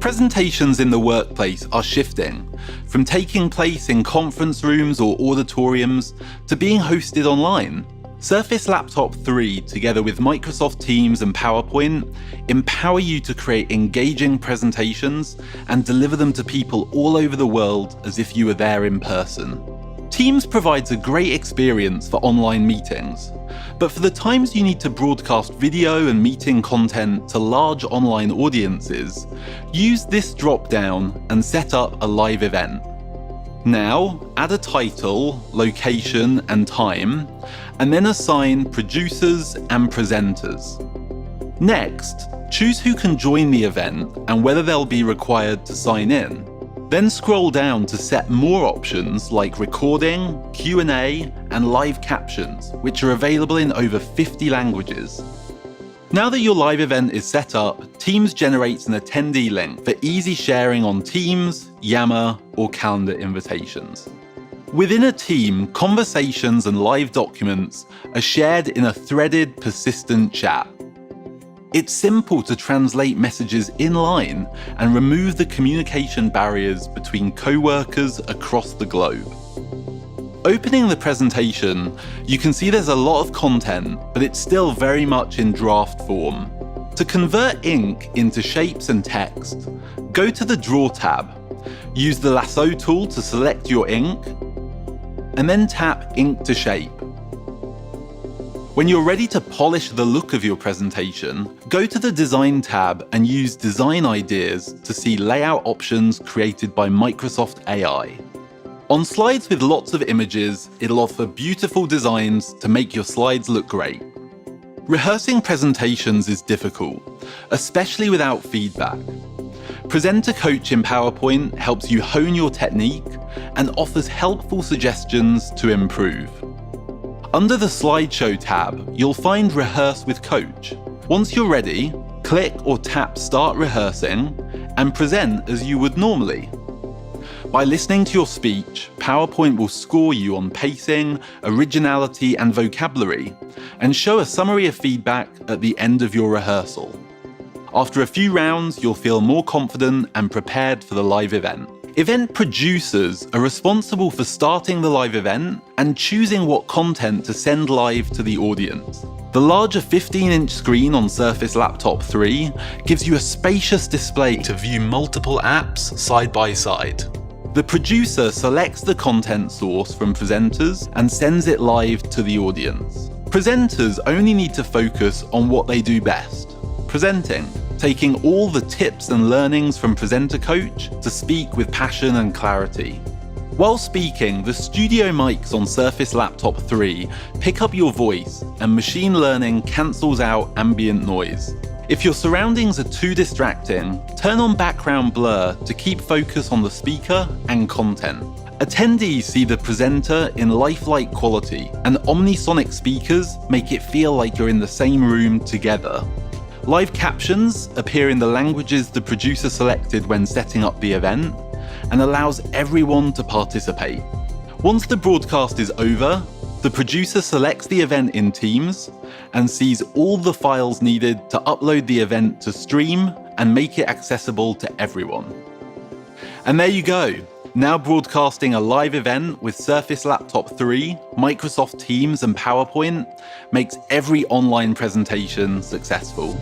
Presentations in the workplace are shifting, from taking place in conference rooms or auditoriums to being hosted online. Surface Laptop 3, together with Microsoft Teams and PowerPoint, empower you to create engaging presentations and deliver them to people all over the world as if you were there in person. Teams provides a great experience for online meetings, but for the times you need to broadcast video and meeting content to large online audiences, use this drop-down and set up a live event. Now, add a title, location, and time, and then assign producers and presenters. Next, choose who can join the event and whether they'll be required to sign in. Then scroll down to set more options like recording, Q&A, and live captions, which are available in over 50 languages. Now that your live event is set up, Teams generates an attendee link for easy sharing on Teams, Yammer, or calendar invitations. Within a team, conversations and live documents are shared in a threaded, persistent chat. It's simple to translate messages inline and remove the communication barriers between co-workers across the globe. Opening the presentation, you can see there's a lot of content, but it's still very much in draft form. To convert ink into shapes and text, go to the Draw tab, use the lasso tool to select your ink, and then tap Ink to Shape. When you're ready to polish the look of your presentation, go to the Design tab and use Design Ideas to see layout options created by Microsoft AI. On slides with lots of images, it'll offer beautiful designs to make your slides look great. Rehearsing presentations is difficult, especially without feedback. Presenter Coach in PowerPoint helps you hone your technique and offers helpful suggestions to improve. Under the Slideshow tab, you'll find Rehearse with Coach. Once you're ready, click or tap Start Rehearsing and present as you would normally. By listening to your speech, PowerPoint will score you on pacing, originality, and vocabulary, and show a summary of feedback at the end of your rehearsal. After a few rounds, you'll feel more confident and prepared for the live event. Event producers are responsible for starting the live event and choosing what content to send live to the audience. The larger 15-inch screen on Surface Laptop 3 gives you a spacious display to view multiple apps side by side. The producer selects the content source from presenters and sends it live to the audience. Presenters only need to focus on what they do best: presenting, taking all the tips and learnings from Presenter Coach to speak with passion and clarity. While speaking, the studio mics on Surface Laptop 3 pick up your voice, and machine learning cancels out ambient noise. If your surroundings are too distracting, turn on background blur to keep focus on the speaker and content. Attendees see the presenter in lifelike quality, and omnisonic speakers make it feel like you're in the same room together. Live captions appear in the languages the producer selected when setting up the event and allows everyone to participate. Once the broadcast is over, the producer selects the event in Teams and sees all the files needed to upload the event to stream and make it accessible to everyone. And there you go. Now broadcasting a live event with Surface Laptop 3, Microsoft Teams, and PowerPoint makes every online presentation successful.